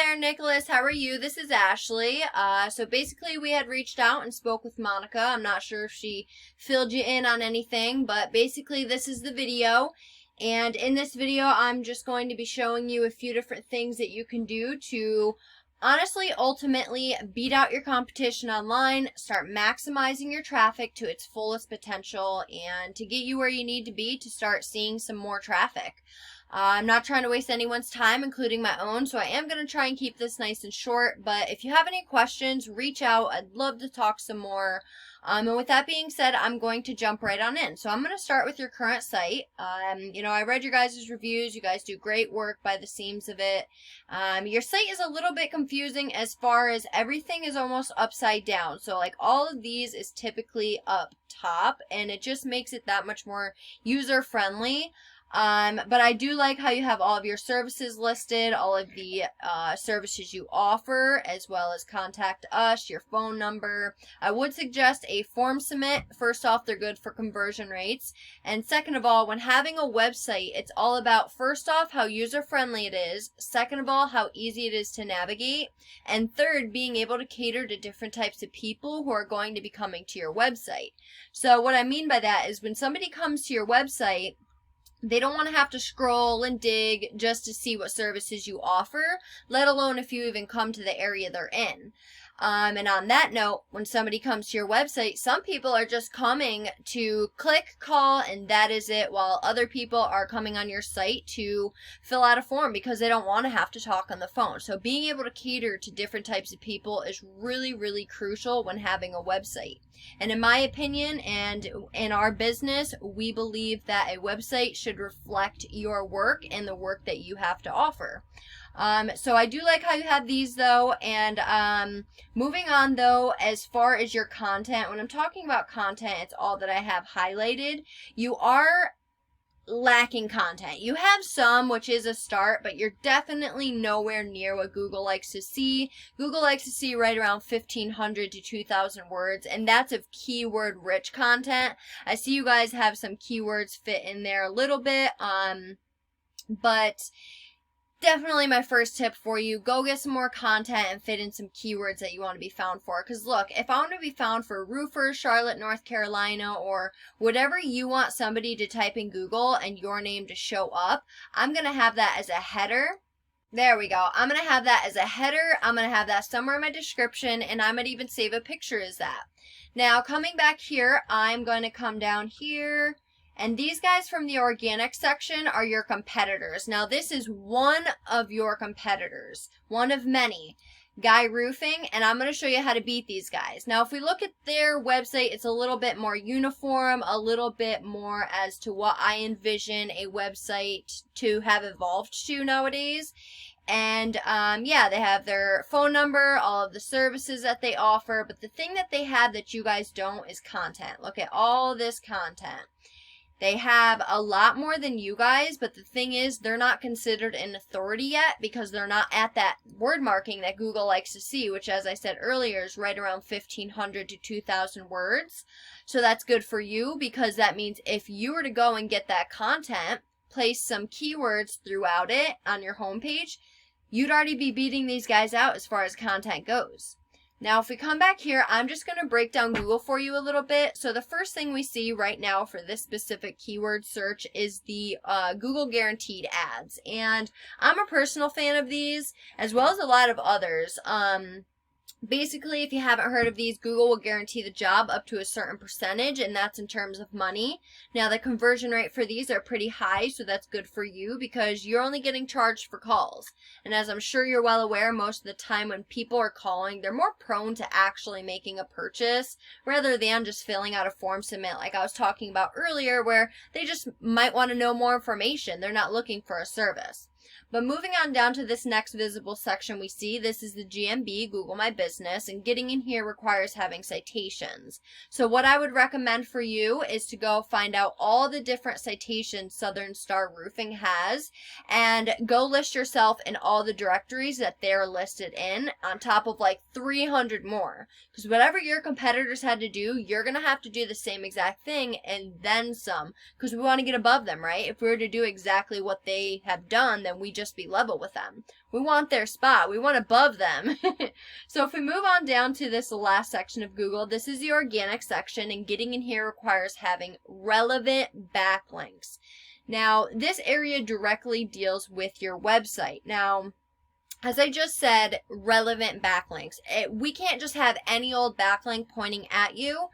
there, Nicholas. How are you? This is Ashley. So basically we had reached out and spoke with Monica. I'm not sure if she filled you in on anything, but basically this is the video. And in this video, I'm just going to be showing you a few different things that you can do to honestly, ultimately, beat out your competition online, start maximizing your traffic to its fullest potential, and to get you where you need to be to start seeing some more traffic. I'm not trying to waste anyone's time, including my own, so I am going to try and keep this nice and short, but if you have any questions, reach out. I'd love to talk some more. And with that being said, I'm going to jump right on in. So I'm going to start with your current site. I read your guys' reviews. You guys do great work by the seams of it. Your site is a little bit confusing as far as everything is almost upside down. So like all of these is typically up top, and it just makes it that much more user friendly. But I do like how you have all of your services listed, all of the services you offer, as well as contact us, your phone number. I would suggest a form submit. First off, they're good for conversion rates. And second of all, when having a website, it's all about, first off, how user-friendly it is. Second of all, how easy it is to navigate. And third, being able to cater to different types of people who are going to be coming to your website. So what I mean by that is when somebody comes to your website, they don't want to have to scroll and dig just to see what services you offer, let alone if you even come to the area they're in. And on that note, when somebody comes to your website, some people are just coming to click, call, and that is it, while other people are coming on your site to fill out a form because they don't want to have to talk on the phone. So being able to cater to different types of people is really, really crucial when having a website. And in my opinion, and in our business, we believe that a website should reflect your work and the work that you have to offer. So I do like how you have these though, and moving on though, as far as your content, when I'm talking about content, it's all that I have highlighted. You are lacking content. You have some, which is a start, but you're definitely nowhere near what Google likes to see. Google likes to see right around 1,500 to 2,000 words, and that's of keyword-rich content. I see you guys have some keywords fit in there a little bit, but definitely my first tip for you, go get some more content and fit in some keywords that you want to be found for. Because look, if I want to be found for roofers, Charlotte, North Carolina, or whatever you want somebody to type in Google and your name to show up, I'm going to have that as a header. There we go. I'm going to have that as a header. I'm going to have that somewhere in my description, and I might even save a picture as that. Now, coming back here, I'm going to come down here. And these guys from the organic section are your competitors. Now, this is one of your competitors, one of many, Guy Roofing, and I'm going to show you how to beat these guys. Now, if we look at their website, it's a little bit more uniform, a little bit more as to what I envision a website to have evolved to nowadays. And yeah, they have their phone number, all of the services that they offer, but the thing that they have that you guys don't is content. Look at all this content. They have a lot more than you guys, but the thing is, they're not considered an authority yet because they're not at that word marking that Google likes to see, which, as I said earlier, is right around 1,500 to 2,000 words. So that's good for you because that means if you were to go and get that content, place some keywords throughout it on your homepage, you'd already be beating these guys out as far as content goes. Now, if we come back here, I'm just going to break down Google for you a little bit. So the first thing we see right now for this specific keyword search is the Google Guaranteed ads. And I'm a personal fan of these, as well as a lot of others. Basically, if you haven't heard of these, Google will guarantee the job up to a certain percentage, and that's in terms of money. Now, the conversion rate for these are pretty high, so that's good for you because you're only getting charged for calls. And as I'm sure you're well aware, most of the time when people are calling, they're more prone to actually making a purchase rather than just filling out a form submit like I was talking about earlier, where they just might want to know more information. They're not looking for a service. But moving on down to this next visible section we see, this is the GMB, Google My Business, and getting in here requires having citations. So what I would recommend for you is to go find out all the different citations Southern Star Roofing has and go list yourself in all the directories that they're listed in on top of like 300 more. Because whatever your competitors had to do, you're going to have to do the same exact thing and then some. Because we want to get above them, right? If we were to do exactly what they have done, then we just just be level with them. We want their spot. We want above them. So if we move on down to this last section of Google, this is the organic section, and getting in here requires having relevant backlinks. Now, this area directly deals with your website. Now, as I just said, relevant backlinks. We can't just have any old backlink pointing at you.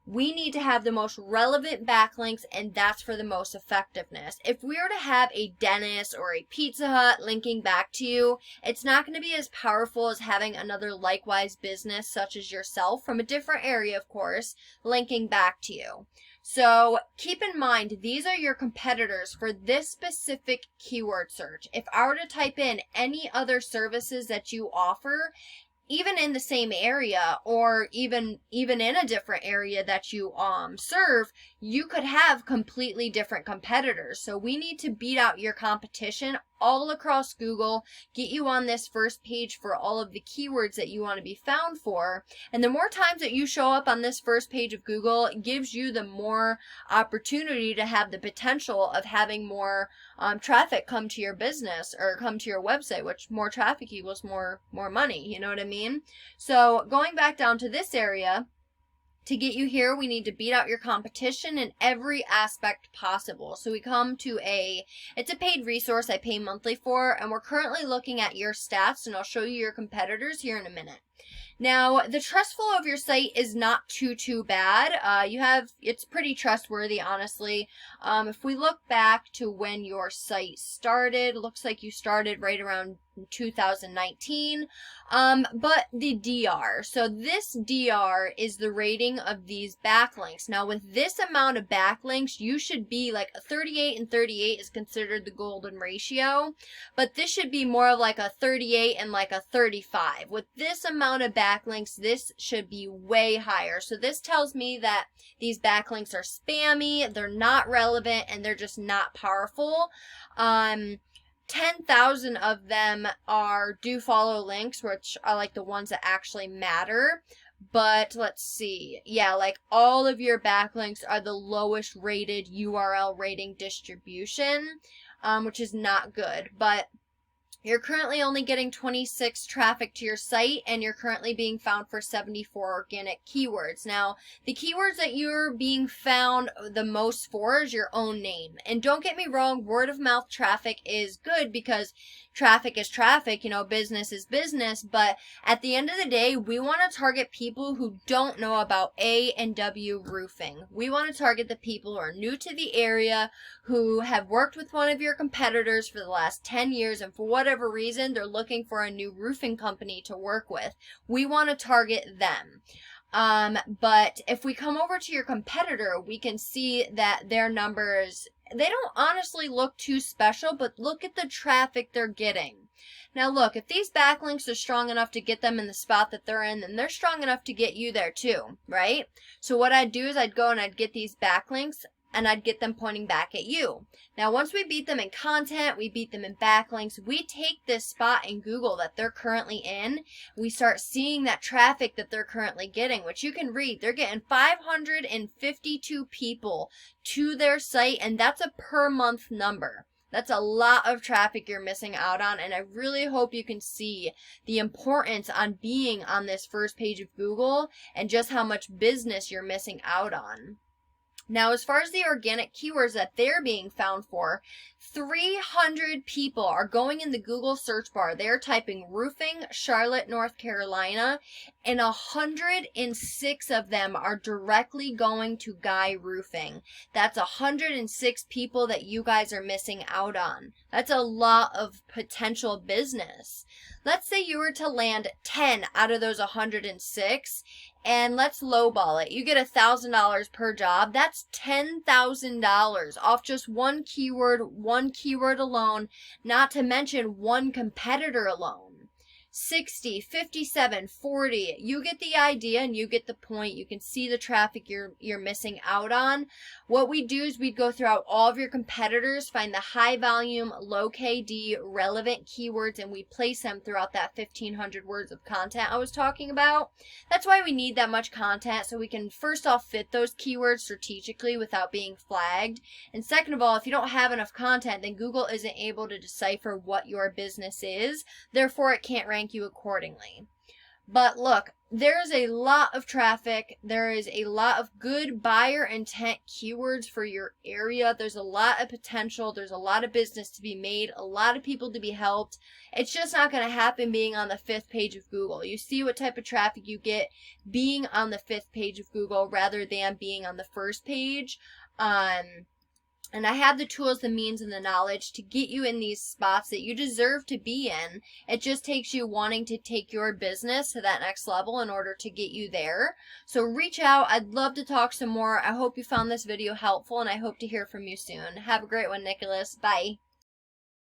We need to have the most relevant backlinks, and that's for the most effectiveness. If we were to have a dentist or a Pizza Hut linking back to you, it's not going to be as powerful as having another likewise business, such as yourself, from a different area, of course, linking back to you. So keep in mind, these are your competitors for this specific keyword search. If I were to type in any other services that you offer, even in the same area, or even in a different area that you serve, you could have completely different competitors. So we need to beat out your competition all across Google, get you on this first page for all of the keywords that you want to be found for. And the more times that you show up on this first page of Google, it gives you the more opportunity to have the potential of having more traffic come to your business or come to your website, which more traffic equals more money. You know what I mean? So going back down to this area, to get you here, we need to beat out your competition in every aspect possible. So we come to it's a paid resource I pay monthly for, and we're currently looking at your stats, and I'll show you your competitors here in a minute. Now, the trust flow of your site is not too bad. It's pretty trustworthy, honestly. If we look back to when your site started, looks like you started right around 2019. But the DR, so this DR is the rating of these backlinks. Now, with this amount of backlinks, you should be like a 38 and 38 is considered the golden ratio, but this should be more of like a 38 and like a 35. With this amount of backlinks, this should be way higher. So this tells me that these backlinks are spammy, they're not relevant, and they're just not powerful. 10,000 of them are do follow links, which are like the ones that actually matter. But let's see. Yeah, like all of your backlinks are the lowest rated URL rating distribution, which is not good. But you're currently only getting 26 traffic to your site, and you're currently being found for 74 organic keywords. Now, the keywords that you're being found the most for is your own name. And don't get me wrong, word of mouth traffic is good because traffic is traffic, business is business. But at the end of the day, we want to target people who don't know about A&W roofing. We want to target the people who are new to the area, who have worked with one of your competitors for the last 10 years, and for whatever reason, they're looking for a new roofing company to work with. We want to target them. But if we come over to your competitor, we can see that their numbers, they don't honestly look too special, but look at the traffic they're getting. Now look, if these backlinks are strong enough to get them in the spot that they're in, then they're strong enough to get you there too, right? So what I'd do is I'd go and I'd get these backlinks, and I'd get them pointing back at you. Now, once we beat them in content, we beat them in backlinks, we take this spot in Google that they're currently in, we start seeing that traffic that they're currently getting, which you can read. They're getting 552 people to their site, and that's a per month number. That's a lot of traffic you're missing out on, and I really hope you can see the importance on being on this first page of Google and just how much business you're missing out on. Now, as far as the organic keywords that they're being found for, 300 people are going in the Google search bar. They're typing roofing, Charlotte, North Carolina, and 106 of them are directly going to Guy Roofing. That's 106 people that you guys are missing out on. That's a lot of potential business. Let's say you were to land 10 out of those 106, and let's lowball it. You get $1,000 per job. That's $10,000 off just one keyword alone, not to mention one competitor alone. 60, 57, 40. You get the idea and you get the point. You can see the traffic you're missing out on. What we do is we'd go throughout all of your competitors, find the high volume, low KD, relevant keywords, and we place them throughout that 1,500 words of content I was talking about. That's why we need that much content, so we can first off fit those keywords strategically without being flagged. And second of all, if you don't have enough content, then Google isn't able to decipher what your business is. Therefore, it can't rank you accordingly. But look, there is a lot of traffic. There is a lot of good buyer intent keywords for your area. There's a lot of potential. There's a lot of business to be made, a lot of people to be helped. It's just not going to happen being on the 5th page of Google. You see what type of traffic you get being on the 5th page of Google rather than being on the 1st page. And I have the tools, the means, and the knowledge to get you in these spots that you deserve to be in. It just takes you wanting to take your business to that next level in order to get you there. So reach out. I'd love to talk some more. I hope you found this video helpful, and I hope to hear from you soon. Have a great one, Nicholas. Bye.